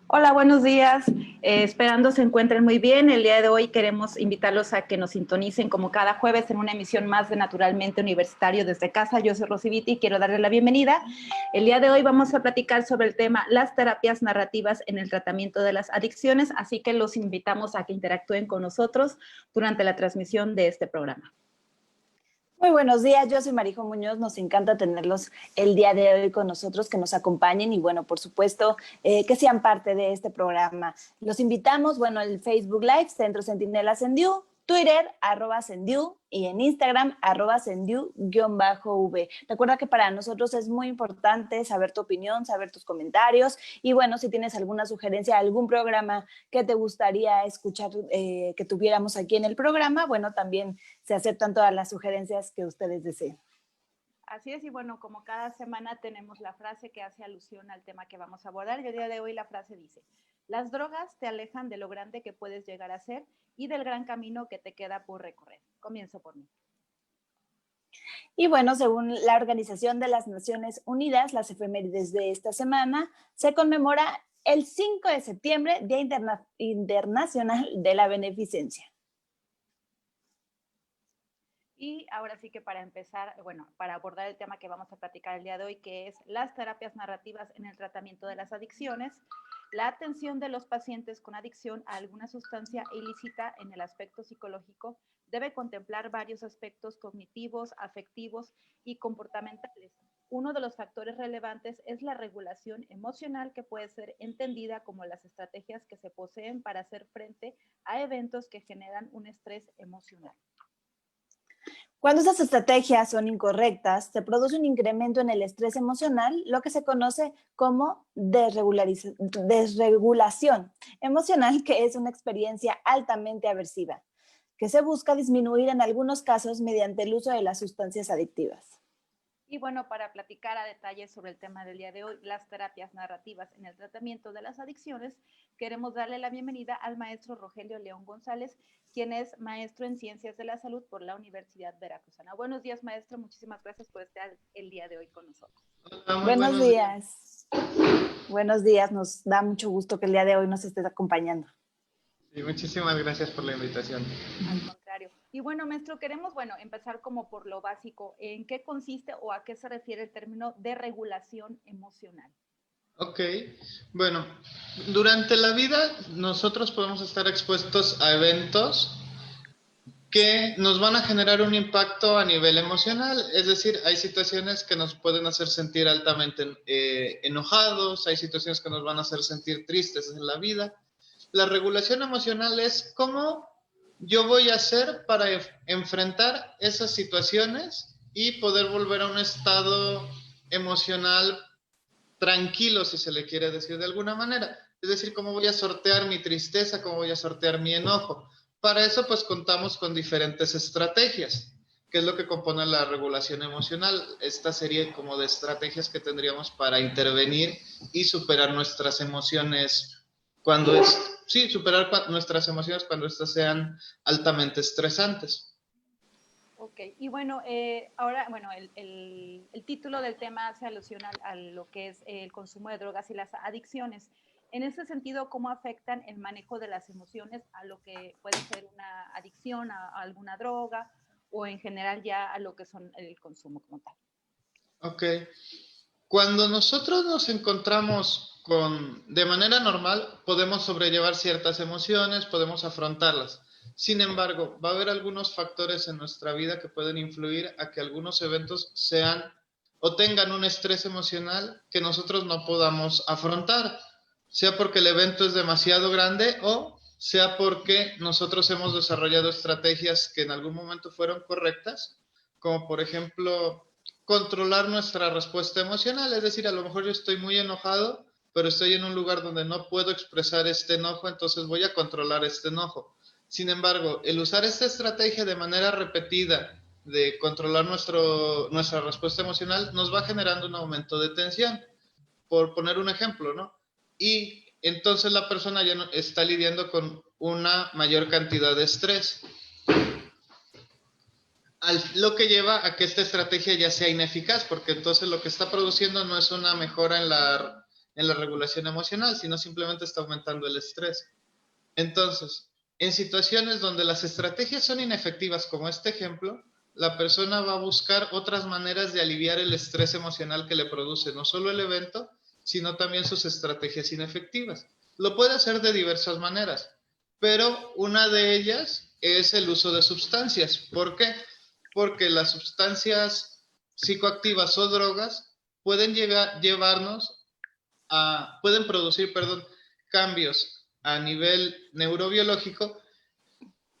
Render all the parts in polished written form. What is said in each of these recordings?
Hola, buenos días. Esperando se encuentren muy bien. El día de hoy queremos invitarlos a que nos sintonicen como cada jueves en una emisión más de Naturalmente Universitario desde casa. Yo soy Rosy Vitti y quiero darle la bienvenida. El día de hoy vamos a platicar sobre el tema las terapias narrativas en el tratamiento de las adicciones, así que los invitamos a que interactúen con nosotros durante la transmisión de este programa. Muy buenos días, yo soy Marijo Muñoz, nos encanta tenerlos el día de hoy con nosotros, que nos acompañen y bueno, por supuesto, que sean parte de este programa. Los invitamos, bueno, el Facebook Live, Centro Centinelas Sendiu, Twitter, @Sendiu y en Instagram, @Sendiu_V. Recuerda que para nosotros es muy importante saber tu opinión, saber tus comentarios y bueno, si tienes alguna sugerencia, algún programa que te gustaría escuchar, que tuviéramos aquí en el programa, bueno, también se aceptan todas las sugerencias que ustedes deseen. Así es, y bueno, como cada semana tenemos la frase que hace alusión al tema que vamos a abordar. Y el día de hoy la frase dice: las drogas te alejan de lo grande que puedes llegar a ser y del gran camino que te queda por recorrer. Comienzo por mí. Y bueno, según la Organización de las Naciones Unidas, las efemérides de esta semana se conmemora el 5 de septiembre, Día Internacional de la Beneficencia. Y ahora sí que para empezar, bueno, para abordar el tema que vamos a platicar el día de hoy, que es las terapias narrativas en el tratamiento de las adicciones, la atención de los pacientes con adicción a alguna sustancia ilícita en el aspecto psicológico debe contemplar varios aspectos cognitivos, afectivos y comportamentales. Uno de los factores relevantes es la regulación emocional, que puede ser entendida como las estrategias que se poseen para hacer frente a eventos que generan un estrés emocional. Cuando estas estrategias son incorrectas, se produce un incremento en el estrés emocional, lo que se conoce como desregulación emocional, que es una experiencia altamente aversiva, que se busca disminuir en algunos casos mediante el uso de las sustancias adictivas. Y bueno, para platicar a detalle sobre el tema del día de hoy, las terapias narrativas en el tratamiento de las adicciones, queremos darle la bienvenida al maestro Rogelio León González, quien es maestro en Ciencias de la Salud por la Universidad Veracruzana. Buenos días, maestro. Muchísimas gracias por estar el día de hoy con nosotros. Hola, muy Buenos buenos días. días. Buenos días. Nos da mucho gusto que el día de hoy nos estés acompañando. Sí, muchísimas gracias por la invitación. Al contrario. Y bueno, maestro, queremos, empezar como por lo básico. ¿En qué consiste o a qué se refiere el término de regulación emocional? Ok, bueno, durante la vida nosotros podemos estar expuestos a eventos que nos van a generar un impacto a nivel emocional, es decir, hay situaciones que nos pueden hacer sentir altamente enojados, hay situaciones que nos van a hacer sentir tristes en la vida. La regulación emocional es cómo yo voy a hacer para enfrentar esas situaciones y poder volver a un estado emocional tranquilo, si se le quiere decir de alguna manera. Es decir, cómo voy a sortear mi tristeza, cómo voy a sortear mi enojo. Para eso, pues contamos con diferentes estrategias, que es lo que compone la regulación emocional. Esta serie como de estrategias que tendríamos para intervenir y superar nuestras emociones cuando es, sí, superar nuestras emociones cuando estas sean altamente estresantes. Ok, y bueno, ahora, el título del tema hace alusión a lo que es el consumo de drogas y las adicciones. En ese sentido, ¿cómo afectan el manejo de las emociones a lo que puede ser una adicción a alguna droga o en general ya a lo que son el consumo como tal? Ok. Cuando nosotros nos encontramos de manera normal, podemos sobrellevar ciertas emociones, podemos afrontarlas. Sin embargo, va a haber algunos factores en nuestra vida que pueden influir a que algunos eventos sean o tengan un estrés emocional que nosotros no podamos afrontar, sea porque el evento es demasiado grande o sea porque nosotros hemos desarrollado estrategias que en algún momento fueron correctas, como por ejemplo controlar nuestra respuesta emocional, es decir, a lo mejor yo estoy muy enojado, pero estoy en un lugar donde no puedo expresar este enojo, entonces voy a controlar este enojo. Sin embargo, el usar esta estrategia de manera repetida de controlar nuestra respuesta emocional nos va generando un aumento de tensión, por poner un ejemplo, ¿no? Y entonces la persona ya no, está lidiando con una mayor cantidad de estrés, lo que lleva a que esta estrategia ya sea ineficaz, porque entonces lo que está produciendo no es una mejora en la regulación emocional, sino simplemente está aumentando el estrés. Entonces, en situaciones donde las estrategias son inefectivas, como este ejemplo, la persona va a buscar otras maneras de aliviar el estrés emocional que le produce no solo el evento, sino también sus estrategias inefectivas. Lo puede hacer de diversas maneras, pero una de ellas es el uso de sustancias. ¿Por qué? Porque las sustancias psicoactivas o drogas pueden pueden producir, cambios a nivel neurobiológico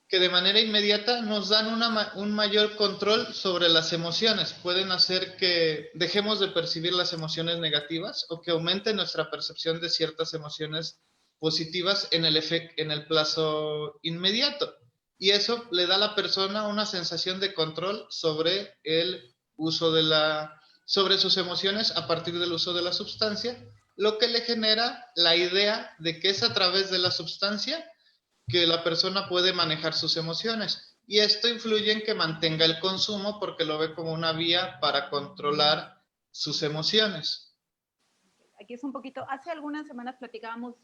que de manera inmediata nos dan un mayor control sobre las emociones. Pueden hacer que dejemos de percibir las emociones negativas o que aumente nuestra percepción de ciertas emociones positivas en el plazo inmediato. Y eso le da a la persona una sensación de control sobre el uso sobre sus emociones a partir del uso de la sustancia, lo que le genera la idea de que es a través de la sustancia que la persona puede manejar sus emociones. Y esto influye en que mantenga el consumo porque lo ve como una vía para controlar sus emociones. Aquí es un poquito, hace algunas semanas platicábamos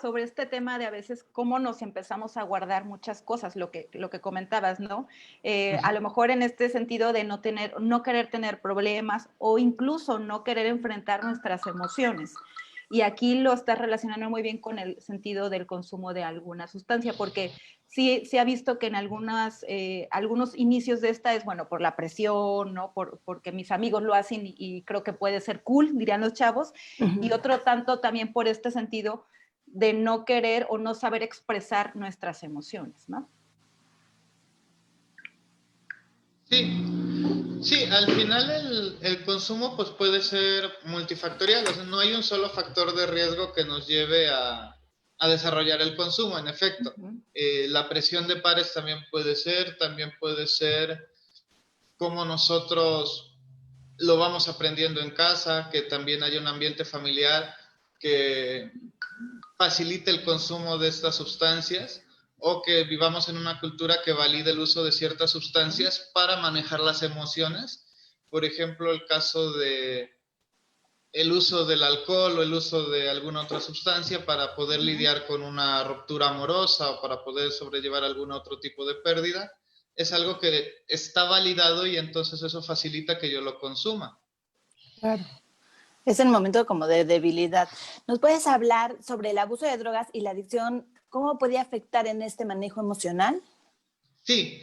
sobre este tema de a veces cómo nos empezamos a guardar muchas cosas, lo que comentabas, ¿no? A lo mejor en este sentido de no querer tener problemas o incluso no querer enfrentar nuestras emociones. Y aquí lo estás relacionando muy bien con el sentido del consumo de alguna sustancia, porque sí se ha visto que en algunos inicios de esta es, bueno, por la presión, ¿no? Porque mis amigos lo hacen y creo que puede ser cool, dirían los chavos, y otro tanto también por este sentido de no querer o no saber expresar nuestras emociones, ¿no? Sí, al final el consumo pues puede ser multifactorial, o sea, no hay un solo factor de riesgo que nos lleve a desarrollar el consumo, en efecto. La presión de pares también puede ser como nosotros lo vamos aprendiendo en casa, que también haya un ambiente familiar que facilite el consumo de estas sustancias o que vivamos en una cultura que valide el uso de ciertas sustancias para manejar las emociones. Por ejemplo, el caso de el uso del alcohol o el uso de alguna otra sustancia para poder lidiar con una ruptura amorosa o para poder sobrellevar algún otro tipo de pérdida, es algo que está validado y entonces eso facilita que yo lo consuma. Claro. Es el momento como de debilidad. ¿Nos puedes hablar sobre el abuso de drogas y la adicción? ¿Cómo puede afectar en este manejo emocional? Sí,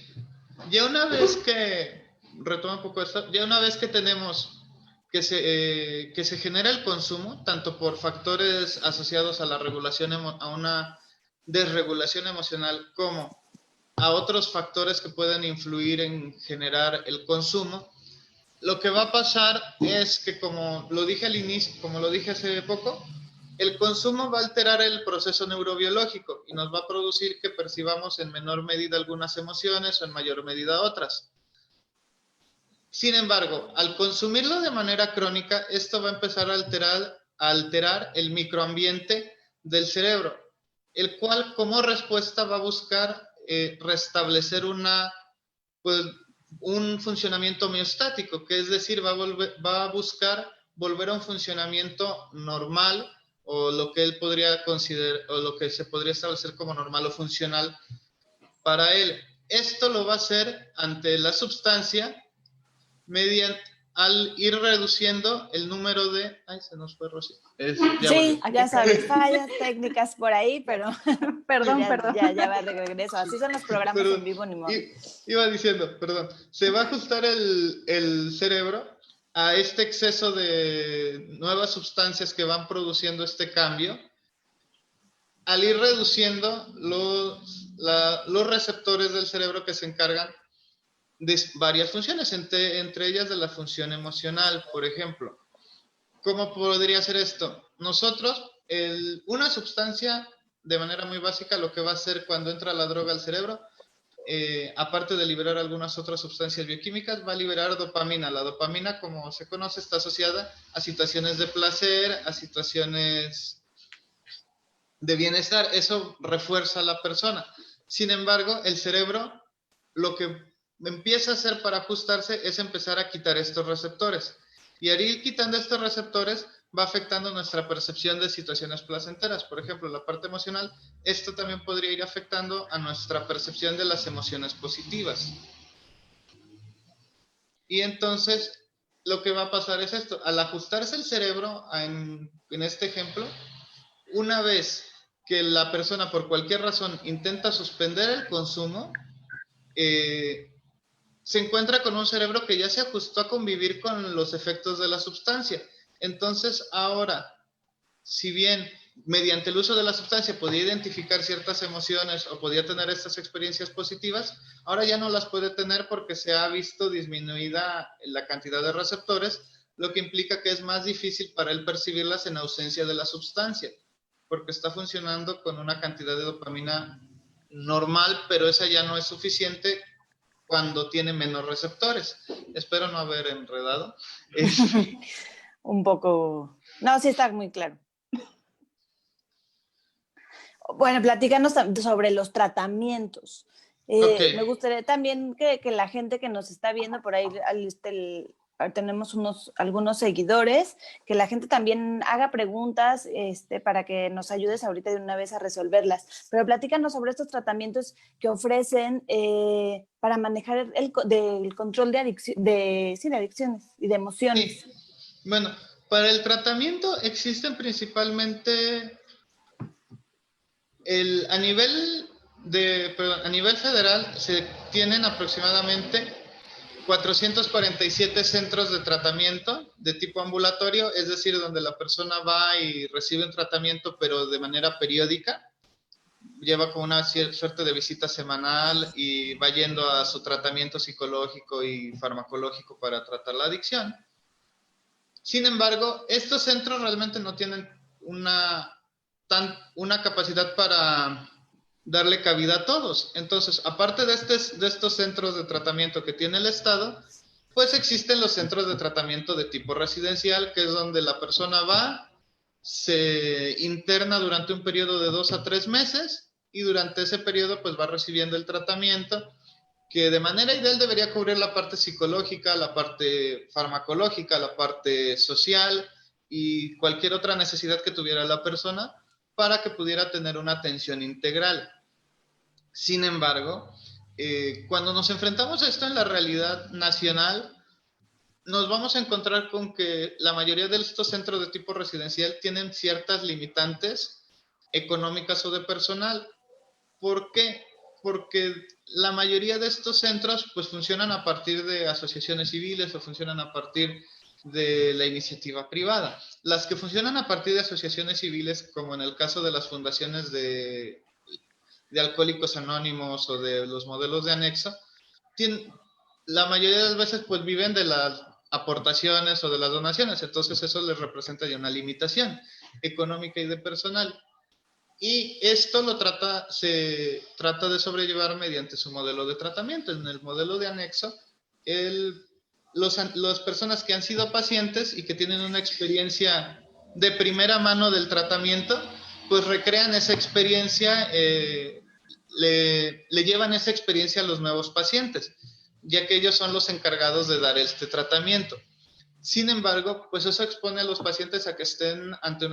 ya una vez que, retomo un poco esto, ya una vez que tenemos que se genera el consumo, tanto por factores asociados a la regulación, a una desregulación emocional, como a otros factores que pueden influir en generar el consumo, lo que va a pasar es que, como lo dije al inicio, como lo dije hace poco, el consumo va a alterar el proceso neurobiológico y nos va a producir que percibamos en menor medida algunas emociones o en mayor medida otras. Sin embargo, al consumirlo de manera crónica, esto va a empezar a alterar el microambiente del cerebro, el cual como respuesta va a buscar restablecer pues, un funcionamiento homeostático, que es decir, va a buscar volver a un funcionamiento normal o lo que él podría considerar o lo que se podría establecer como normal o funcional para él. Esto lo va a hacer ante la sustancia al ir reduciendo el número de... Ay, se nos fue Rosy. Sí, ya sabes, fallas técnicas por ahí, pero perdón. Ya va de regreso. Así son los programas en vivo, ni modo. Iba diciendo, se va a ajustar el cerebro a este exceso de nuevas sustancias que van produciendo este cambio, al ir reduciendo los receptores del cerebro que se encargan de varias funciones, entre ellas de la función emocional, por ejemplo. ¿Cómo podría ser esto? Nosotros, una sustancia, de manera muy básica, lo que va a hacer cuando entra la droga al cerebro, aparte de liberar algunas otras sustancias bioquímicas, va a liberar dopamina. La dopamina, como se conoce, está asociada a situaciones de placer, a situaciones de bienestar. Eso refuerza a la persona. Sin embargo, el cerebro, lo que empieza a hacer para ajustarse es empezar a quitar estos receptores. Y al ir quitando estos receptores, va afectando nuestra percepción de situaciones placenteras. Por ejemplo, la parte emocional, esto también podría ir afectando a nuestra percepción de las emociones positivas. Y entonces, lo que va a pasar es esto, al ajustarse el cerebro en este ejemplo, una vez que la persona por cualquier razón intenta suspender el consumo, se encuentra con un cerebro que ya se ajustó a convivir con los efectos de la sustancia. Entonces, ahora, si bien mediante el uso de la sustancia podía identificar ciertas emociones o podía tener estas experiencias positivas, ahora ya no las puede tener porque se ha visto disminuida la cantidad de receptores, lo que implica que es más difícil para él percibirlas en ausencia de la sustancia, porque está funcionando con una cantidad de dopamina normal, pero esa ya no es suficiente cuando tiene menos receptores. Espero no haber enredado. Un poco... No, sí está muy claro. Bueno, platícanos sobre los tratamientos. Okay. Me gustaría también que la gente que nos está viendo por ahí, tenemos algunos seguidores, que la gente también haga preguntas para que nos ayudes ahorita de una vez a resolverlas. Pero platícanos sobre estos tratamientos que ofrecen para manejar el control de adicciones y de emociones. Sí. Bueno, para el tratamiento existen principalmente a nivel federal se tienen aproximadamente 447 centros de tratamiento de tipo ambulatorio, es decir, donde la persona va y recibe un tratamiento, pero de manera periódica. Lleva con una suerte de visita semanal y va yendo a su tratamiento psicológico y farmacológico para tratar la adicción. Sin embargo, estos centros realmente no tienen una capacidad para darle cabida a todos. Entonces, aparte de estos centros de tratamiento que tiene el Estado, pues existen los centros de tratamiento de tipo residencial, que es donde la persona va, se interna durante un periodo de 2 a 3 meses y durante ese periodo pues va recibiendo el tratamiento que de manera ideal debería cubrir la parte psicológica, la parte farmacológica, la parte social y cualquier otra necesidad que tuviera la persona para que pudiera tener una atención integral. Sin embargo, cuando nos enfrentamos a esto en la realidad nacional, nos vamos a encontrar con que la mayoría de estos centros de tipo residencial tienen ciertas limitantes económicas o de personal. ¿Por qué? Porque la mayoría de estos centros pues funcionan a partir de asociaciones civiles o funcionan a partir de la iniciativa privada. Las que funcionan a partir de asociaciones civiles, como en el caso de las fundaciones de Alcohólicos Anónimos o de los modelos de anexo, la mayoría de las veces pues viven de las aportaciones o de las donaciones, entonces eso les representa ya una limitación económica y de personal. Y esto se trata de sobrellevar mediante su modelo de tratamiento. En el modelo de anexo, las personas que han sido pacientes y que tienen una experiencia de primera mano del tratamiento, pues recrean esa experiencia, le llevan esa experiencia a los nuevos pacientes, ya que ellos son los encargados de dar este tratamiento. Sin embargo, pues eso expone a los pacientes a que estén ante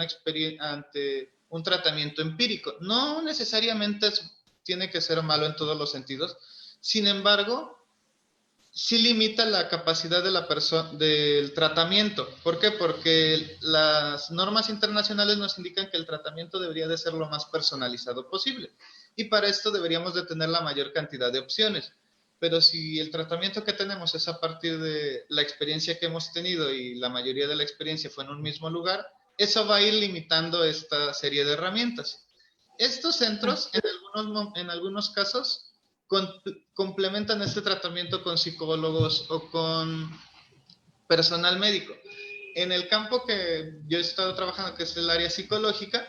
un tratamiento empírico. No necesariamente tiene que ser malo en todos los sentidos. Sin embargo, sí limita la capacidad de del tratamiento. ¿Por qué? Porque las normas internacionales nos indican que el tratamiento debería de ser lo más personalizado posible. Y para esto deberíamos de tener la mayor cantidad de opciones. Pero si el tratamiento que tenemos es a partir de la experiencia que hemos tenido y la mayoría de la experiencia fue en un mismo lugar, eso va a ir limitando esta serie de herramientas. Estos centros, en algunos casos, complementan este tratamiento con psicólogos o con personal médico. En el campo que yo he estado trabajando, que es el área psicológica,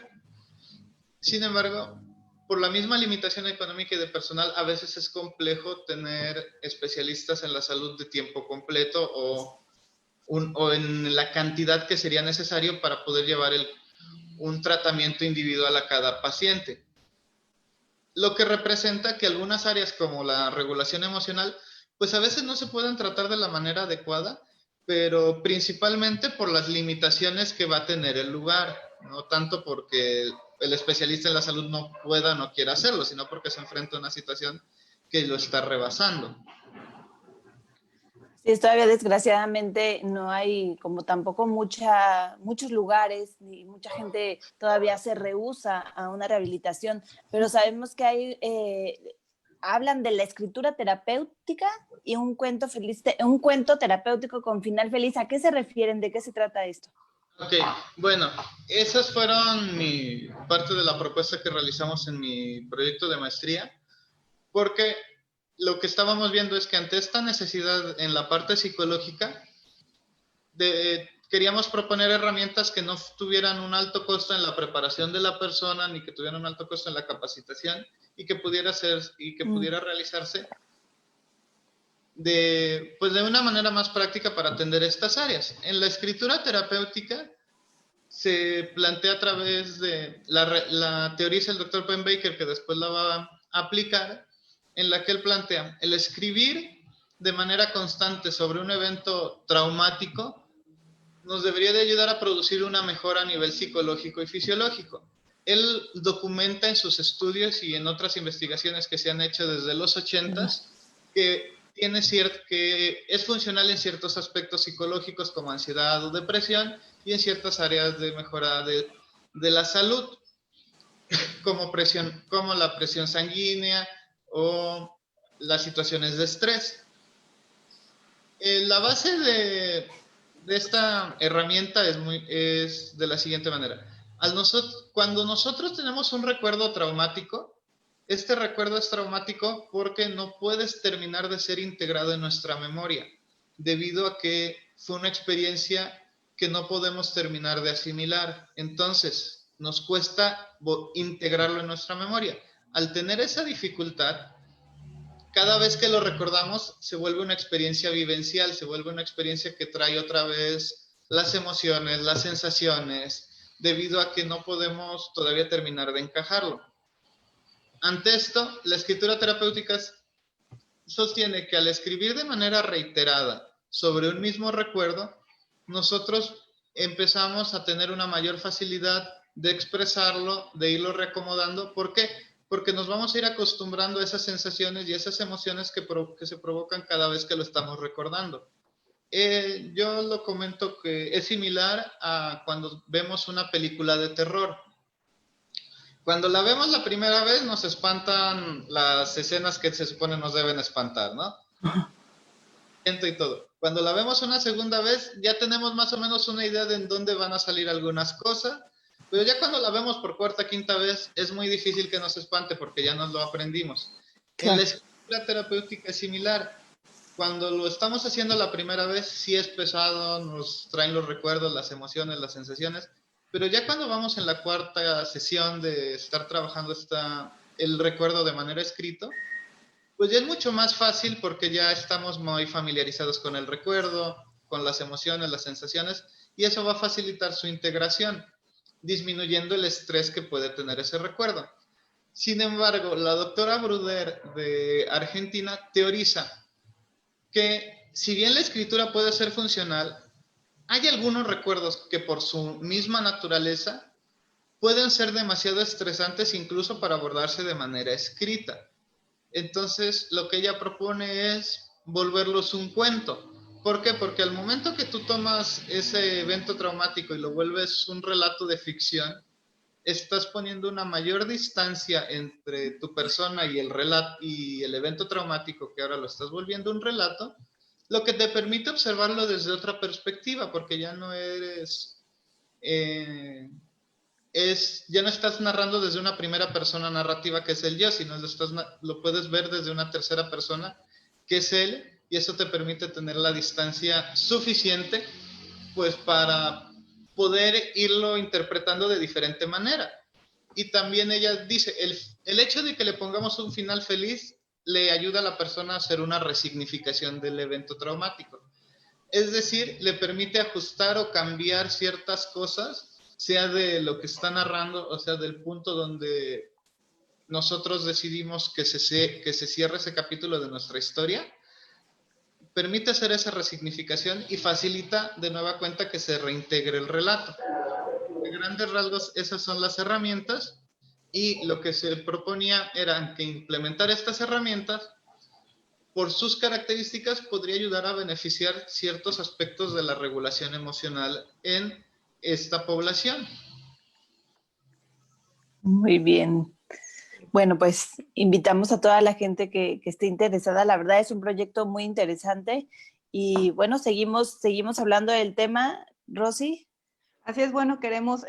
sin embargo, por la misma limitación económica y de personal, a veces es complejo tener especialistas en la salud de tiempo completo o en la cantidad que sería necesario para poder llevar un tratamiento individual a cada paciente. Lo que representa que algunas áreas como la regulación emocional, pues a veces no se pueden tratar de la manera adecuada, pero principalmente por las limitaciones que va a tener el lugar, no tanto porque el especialista en la salud no pueda o no quiera hacerlo, sino porque se enfrenta a una situación que lo está rebasando. Sí, todavía desgraciadamente no hay como tampoco muchos lugares ni mucha gente todavía se rehúsa a una rehabilitación, pero sabemos que hay, hablan de la escritura terapéutica y un cuento feliz, un cuento terapéutico con final feliz. ¿A qué se refieren? ¿De qué se trata esto? Ok, bueno, esas fueron parte de la propuesta que realizamos en mi proyecto de maestría, porque lo que estábamos viendo es que ante esta necesidad en la parte psicológica, queríamos proponer herramientas que no tuvieran un alto costo en la preparación de la persona, ni que tuvieran un alto costo en la capacitación, y que pudiera realizarse de una manera más práctica para atender estas áreas. En la escritura terapéutica se plantea a través de la teoriza el doctor Pennebaker, que después la va a aplicar, en la que él plantea el escribir de manera constante sobre un evento traumático nos debería de ayudar a producir una mejora a nivel psicológico y fisiológico. Él documenta en sus estudios y en otras investigaciones que se han hecho desde los 80s que que es funcional en ciertos aspectos psicológicos como ansiedad o depresión y en ciertas áreas de mejora de la salud, como la presión sanguínea o las situaciones de estrés. La base de esta herramienta es de la siguiente manera. Cuando nosotros tenemos un recuerdo traumático, este recuerdo es traumático porque no puedes terminar de ser integrado en nuestra memoria, debido a que fue una experiencia que no podemos terminar de asimilar. Entonces, nos cuesta integrarlo en nuestra memoria. Al tener esa dificultad, cada vez que lo recordamos se vuelve una experiencia vivencial, se vuelve una experiencia que trae otra vez las emociones, las sensaciones, debido a que no podemos todavía terminar de encajarlo. Ante esto, la escritura terapéutica sostiene que al escribir de manera reiterada sobre un mismo recuerdo, nosotros empezamos a tener una mayor facilidad de expresarlo, de irlo reacomodando. ¿Por qué? Porque nos vamos a ir acostumbrando a esas sensaciones y esas emociones que se provocan cada vez que lo estamos recordando. Yo lo comento que es similar a cuando vemos una película de terror. Cuando la vemos la primera vez nos espantan las escenas que se supone nos deben espantar, ¿no? Y todo. Cuando la vemos una segunda vez ya tenemos más o menos una idea de en dónde van a salir algunas cosas, pero ya cuando la vemos por cuarta, quinta vez es muy difícil que nos espante porque ya nos lo aprendimos. Claro. En la escritura terapéutica es similar. Cuando lo estamos haciendo la primera vez sí es pesado, nos traen los recuerdos, las emociones, las sensaciones, pero ya cuando vamos en la cuarta sesión de estar trabajando el recuerdo de manera escrito, pues ya es mucho más fácil porque ya estamos muy familiarizados con el recuerdo, con las emociones, las sensaciones, y eso va a facilitar su integración, disminuyendo el estrés que puede tener ese recuerdo. Sin embargo, la doctora Bruder de Argentina teoriza que si bien la escritura puede ser funcional, hay algunos recuerdos que por su misma naturaleza pueden ser demasiado estresantes incluso para abordarse de manera escrita. Entonces, lo que ella propone es volverlos un cuento. ¿Por qué? Porque al momento que tú tomas ese evento traumático y lo vuelves un relato de ficción, estás poniendo una mayor distancia entre tu persona y el relato y el evento traumático, que ahora lo estás volviendo un relato, lo que te permite observarlo desde otra perspectiva, porque ya no eres... ya no estás narrando desde una primera persona narrativa que es el yo, sino lo puedes ver desde una tercera persona que es él, y eso te permite tener la distancia suficiente pues para poder irlo interpretando de diferente manera. Y también ella dice, el hecho de que le pongamos un final feliz le ayuda a la persona a hacer una resignificación del evento traumático. Es decir, le permite ajustar o cambiar ciertas cosas, sea de lo que está narrando, o sea, del punto donde nosotros decidimos que se cierre ese capítulo de nuestra historia, permite hacer esa resignificación y facilita de nueva cuenta que se reintegre el relato. De grandes rasgos, esas son las herramientas, y lo que se proponía era que implementar estas herramientas, por sus características, podría ayudar a beneficiar ciertos aspectos de la regulación emocional en esta población. Muy bien. Bueno, pues invitamos a toda la gente que esté interesada. La verdad es un proyecto muy interesante y bueno, seguimos hablando del tema, Rosy. Así es, bueno, queremos,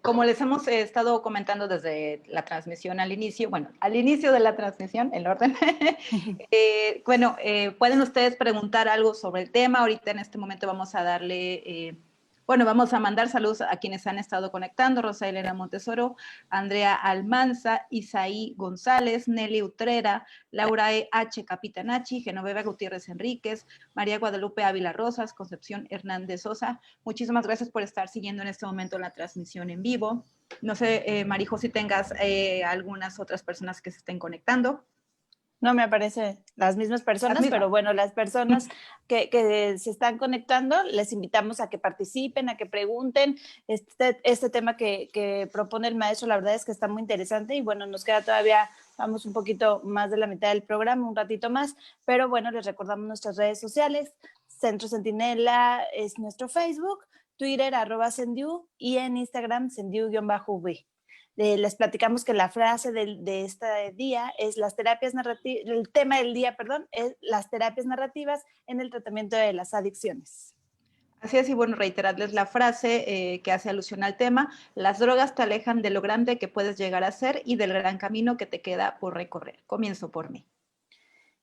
como les hemos estado comentando desde la transmisión al inicio de la transmisión, el orden, pueden ustedes preguntar algo sobre el tema. Ahorita en este momento vamos a darle, vamos a mandar saludos a quienes han estado conectando: Rosa Elena Montesoro, Andrea Almanza, Isaí González, Nelly Utrera, Laura H. Capitanachi, Genoveva Gutiérrez Enríquez, María Guadalupe Ávila Rosas, Concepción Hernández Sosa. Muchísimas gracias por estar siguiendo en este momento la transmisión en vivo. No sé, Marijo, si tengas algunas otras personas que se estén conectando. No me aparecen las mismas personas, pero bueno, las personas que se están conectando, les invitamos a que participen, a que pregunten. Este tema que propone el maestro, la verdad es que está muy interesante y bueno, nos queda todavía, vamos un poquito más de la mitad del programa, un ratito más, pero bueno, les recordamos nuestras redes sociales. Centro Centinela es nuestro Facebook, Twitter @Sendiu y en Instagram Sendiu_V. Les platicamos que la frase de este día es las terapias narrativas, el tema del día, perdón, es las terapias narrativas en el tratamiento de las adicciones. Así es, y bueno, reiterarles la frase que hace alusión al tema: las drogas te alejan de lo grande que puedes llegar a ser y del gran camino que te queda por recorrer. Comienzo por mí.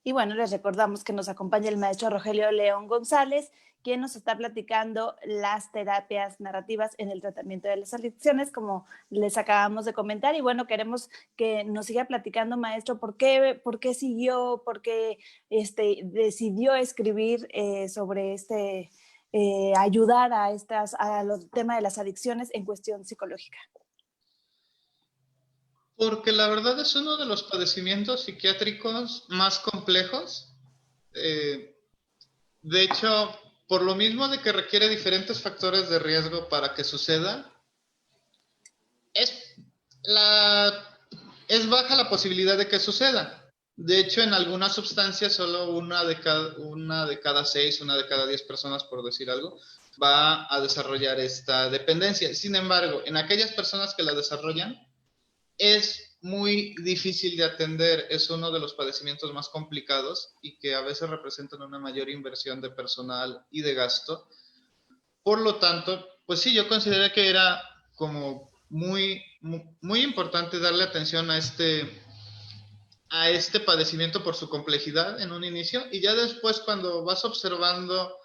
Y bueno, les recordamos que nos acompaña el maestro Rogelio León González, quien nos está platicando las terapias narrativas en el tratamiento de las adicciones, como les acabamos de comentar. Y bueno, queremos que nos siga platicando, maestro, por qué siguió, por qué decidió escribir sobre ayudar a los temas de las adicciones en cuestión psicológica. Porque la verdad es uno de los padecimientos psiquiátricos más complejos. De hecho, por lo mismo de que requiere diferentes factores de riesgo para que suceda, es baja la posibilidad de que suceda. De hecho, en algunas sustancias solo una de cada 6, una de cada 10 personas, por decir algo, va a desarrollar esta dependencia. Sin embargo, en aquellas personas que la desarrollan, es muy difícil de atender, es uno de los padecimientos más complicados y que a veces representan una mayor inversión de personal y de gasto. Por lo tanto, pues sí, yo consideré que era como muy importante darle atención a este padecimiento por su complejidad en un inicio, y ya después, cuando vas observando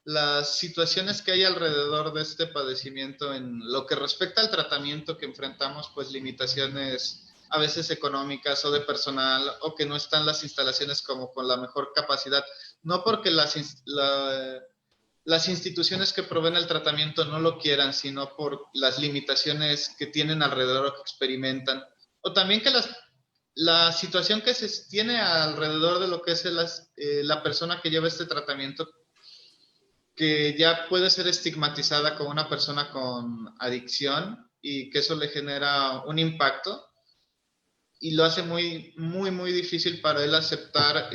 las situaciones que hay alrededor de este padecimiento en lo que respecta al tratamiento que enfrentamos, pues limitaciones a veces económicas o de personal, o que no están las instalaciones como con la mejor capacidad, no porque las instituciones que proveen el tratamiento no lo quieran, sino por las limitaciones que tienen alrededor o que experimentan, o también que la situación que se tiene alrededor de lo que es la persona que lleva este tratamiento, que ya puede ser estigmatizada como una persona con adicción, y que eso le genera un impacto y lo hace muy difícil para él aceptar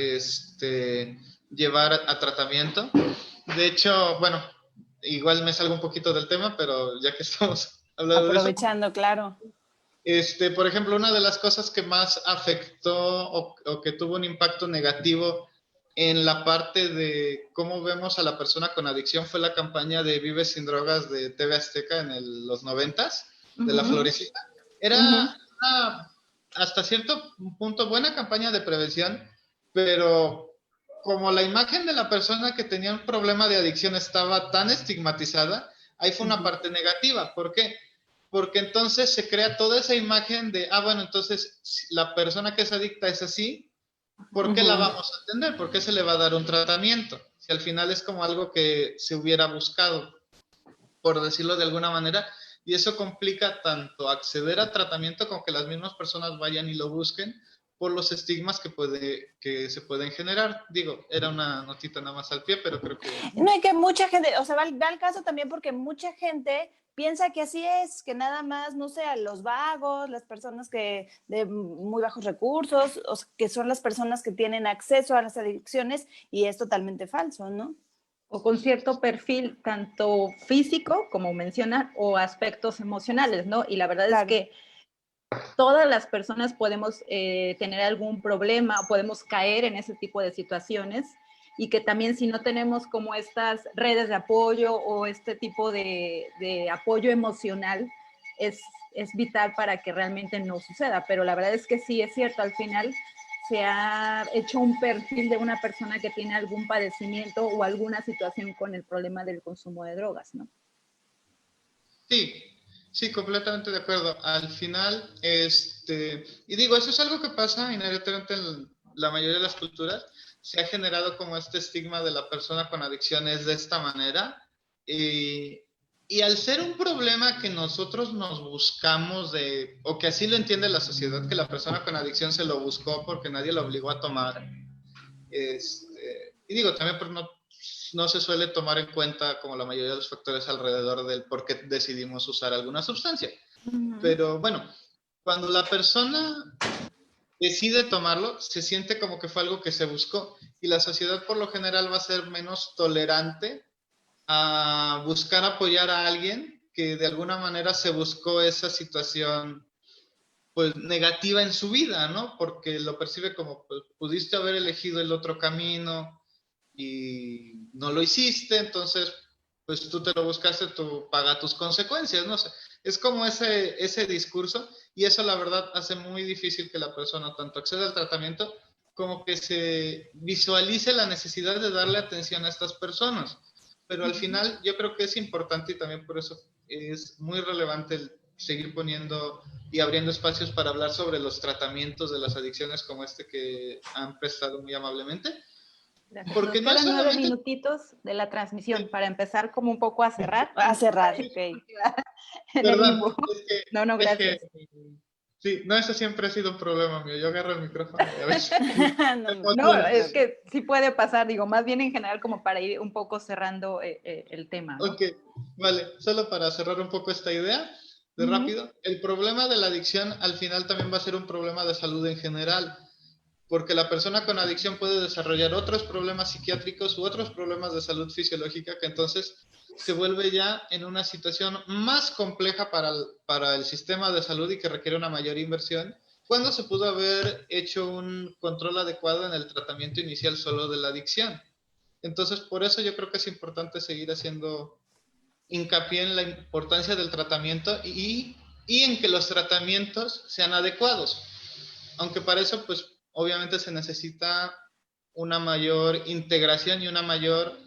llevar a tratamiento. De hecho, bueno, igual me salgo un poquito del tema, pero ya que estamos hablando aprovechando, de eso, claro. Por ejemplo, una de las cosas que más afectó o que tuvo un impacto negativo en la parte de cómo vemos a la persona con adicción fue la campaña de Vive Sin Drogas de TV Azteca en los 90s, de la Florecita. Era una, hasta cierto punto, buena campaña de prevención, pero como la imagen de la persona que tenía un problema de adicción estaba tan estigmatizada, ahí fue una parte negativa. ¿Por qué? Porque entonces se crea toda esa imagen de, bueno, entonces si la persona que es adicta es así, ¿por qué la vamos a atender? ¿Por qué se le va a dar un tratamiento? Si al final es como algo que se hubiera buscado, por decirlo de alguna manera, y eso complica tanto acceder al tratamiento como que las mismas personas vayan y lo busquen, por los estigmas que se pueden generar. Digo, era una notita nada más al pie, pero creo que... No, y que mucha gente, o sea, va al caso también porque mucha gente piensa que así es, que nada más, no sé, a los vagos, las personas que de muy bajos recursos, o sea, que son las personas que tienen acceso a las adicciones, y es totalmente falso, ¿no? O con cierto perfil tanto físico, como mencionan, o aspectos emocionales, ¿no? Y la verdad Claro. es que todas las personas podemos tener algún problema o podemos caer en ese tipo de situaciones, y que también si no tenemos como estas redes de apoyo o este tipo de apoyo emocional, es vital para que realmente no suceda. Pero la verdad es que sí, es cierto, al final se ha hecho un perfil de una persona que tiene algún padecimiento o alguna situación con el problema del consumo de drogas, ¿no? Sí, sí, completamente de acuerdo. Al final, y digo, eso es algo que pasa inherentemente en la mayoría de las culturas. Se ha generado como este estigma de la persona con adicciones de esta manera. Y, y al ser un problema que nosotros nos buscamos o que así lo entiende la sociedad, que la persona con adicción se lo buscó porque nadie lo obligó a tomar. Y digo, también pues no se suele tomar en cuenta como la mayoría de los factores alrededor del por qué decidimos usar alguna sustancia. Pero bueno, cuando la persona decide tomarlo, se siente como que fue algo que se buscó, y la sociedad por lo general va a ser menos tolerante a buscar apoyar a alguien que de alguna manera se buscó esa situación pues negativa en su vida, ¿no? Porque lo percibe como pues, pudiste haber elegido el otro camino y no lo hiciste, entonces pues tú te lo buscaste, tú paga tus consecuencias, ¿no? O sea, es como ese discurso, y eso la verdad hace muy difícil que la persona tanto acceda al tratamiento como que se visualice la necesidad de darle atención a estas personas. Pero al final yo creo que es importante, y también por eso es muy relevante el seguir poniendo y abriendo espacios para hablar sobre los tratamientos de las adicciones como este que han prestado muy amablemente. Porque Nos no es quedan 9 solamente... minutitos de la transmisión para empezar como un poco a cerrar. A cerrar, Para ok. en el Perdón, limbo. No, es que, gracias. sí, no, eso siempre ha sido un problema mío. Yo agarro el micrófono y a veces me No, emociono. es que sí puede pasar, digo, más bien en general como para ir un poco cerrando el tema, ¿no? Ok, vale, solo para cerrar un poco esta idea, de rápido, el problema de la adicción al final también va a ser un problema de salud en general, porque la persona con adicción puede desarrollar otros problemas psiquiátricos u otros problemas de salud fisiológica, que entonces se vuelve ya en una situación más compleja para el sistema de salud y que requiere una mayor inversión, cuando se pudo haber hecho un control adecuado en el tratamiento inicial solo de la adicción. Entonces, por eso yo creo que es importante seguir haciendo hincapié en la importancia del tratamiento y en que los tratamientos sean adecuados. Aunque para eso, pues, obviamente se necesita una mayor integración y una mayor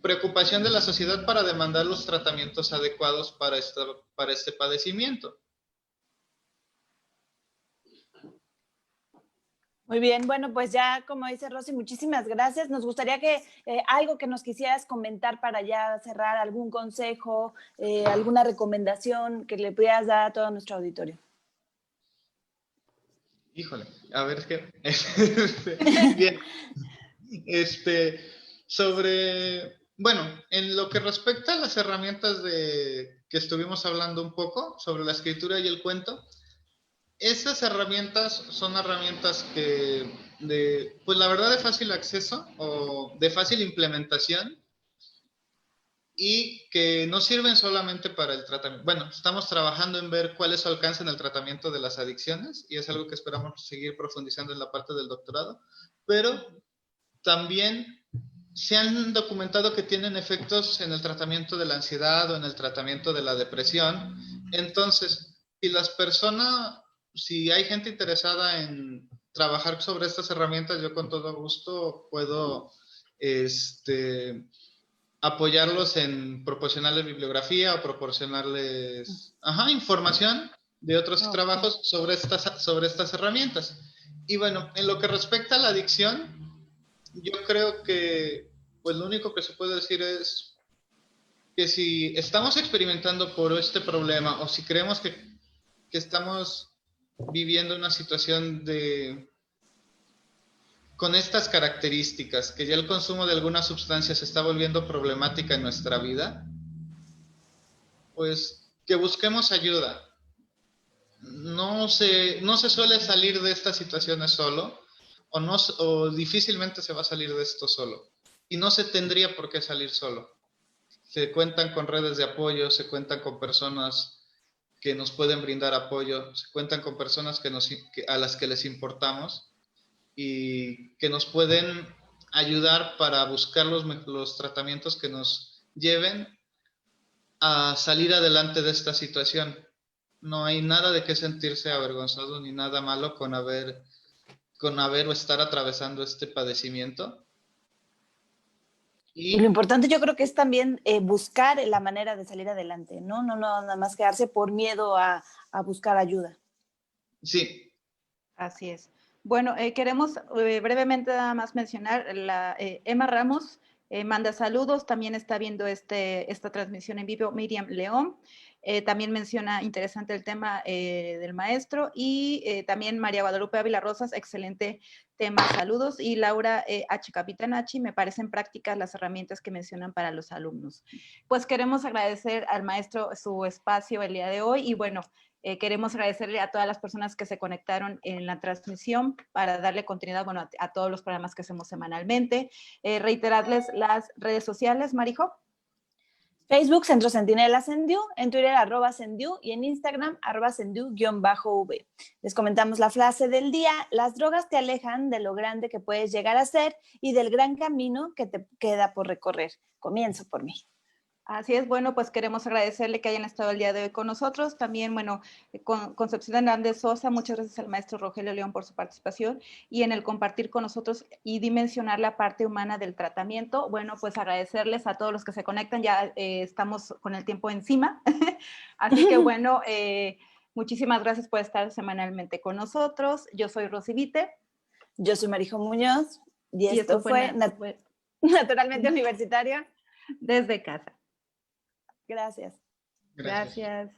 preocupación de la sociedad para demandar los tratamientos adecuados para este padecimiento. Muy bien, bueno, pues ya como dice Rosy, muchísimas gracias. Nos gustaría que algo que nos quisieras comentar para ya cerrar, algún consejo, alguna recomendación que le pudieras dar a todo nuestro auditorio. Híjole, a ver, es que... Bien, bueno, en lo que respecta a las herramientas que estuvimos hablando un poco, sobre la escritura y el cuento, esas herramientas son herramientas pues la verdad, de fácil acceso o de fácil implementación, y que no sirven solamente para el tratamiento. Bueno, estamos trabajando en ver cuál es su alcance en el tratamiento de las adicciones, y es algo que esperamos seguir profundizando en la parte del doctorado, pero también se han documentado que tienen efectos en el tratamiento de la ansiedad o en el tratamiento de la depresión. Entonces, si hay gente interesada en trabajar sobre estas herramientas, yo con todo gusto puedo apoyarlos en proporcionarles bibliografía o proporcionarles información de otros trabajos sobre estas herramientas. Y bueno, en lo que respecta a la adicción, yo creo que pues lo único que se puede decir es que si estamos experimentando por este problema, o si creemos que estamos viviendo una situación con estas características, que ya el consumo de alguna sustancia se está volviendo problemática en nuestra vida, pues que busquemos ayuda. No se suele salir de estas situaciones solo, o difícilmente se va a salir de esto solo. Y no se tendría por qué salir solo. Se cuentan con redes de apoyo, se cuentan con personas que nos pueden brindar apoyo, se cuentan con personas a las que les importamos y que nos pueden ayudar para buscar los tratamientos que nos lleven a salir adelante de esta situación. No hay nada de qué sentirse avergonzado ni nada malo con haber o estar atravesando este padecimiento. Y lo importante yo creo que es también buscar la manera de salir adelante, ¿no? No nada más quedarse por miedo a buscar ayuda. Sí. Así es. Bueno, queremos brevemente nada más mencionar, Emma Ramos manda saludos, también está viendo esta transmisión en vivo Miriam León, también menciona interesante el tema del maestro, y también María Guadalupe Ávila Rosas, excelente tema, saludos, y Laura H. Capitanachi, me parecen prácticas las herramientas que mencionan para los alumnos. Pues queremos agradecer al maestro su espacio el día de hoy, y bueno, queremos agradecerle a todas las personas que se conectaron en la transmisión para darle continuidad, bueno, a todos los programas que hacemos semanalmente. Reiterarles las redes sociales, Marijo. Facebook, Centro Centinela Sendiu, en Twitter, @Sendiu, y en Instagram, @Sendiu_V. Les comentamos la frase del día: las drogas te alejan de lo grande que puedes llegar a ser y del gran camino que te queda por recorrer. Comienzo por mí. Así es, bueno, pues queremos agradecerle que hayan estado el día de hoy con nosotros. También, bueno, con Concepción Hernández Sosa, muchas gracias al maestro Rogelio León por su participación y en el compartir con nosotros y dimensionar la parte humana del tratamiento. Bueno, pues agradecerles a todos los que se conectan, ya estamos con el tiempo encima. Así que, bueno, muchísimas gracias por estar semanalmente con nosotros. Yo soy Rosy Vite. Yo soy Marijo Muñoz y esto fue Naturalmente Universitaria desde casa. Gracias. Gracias.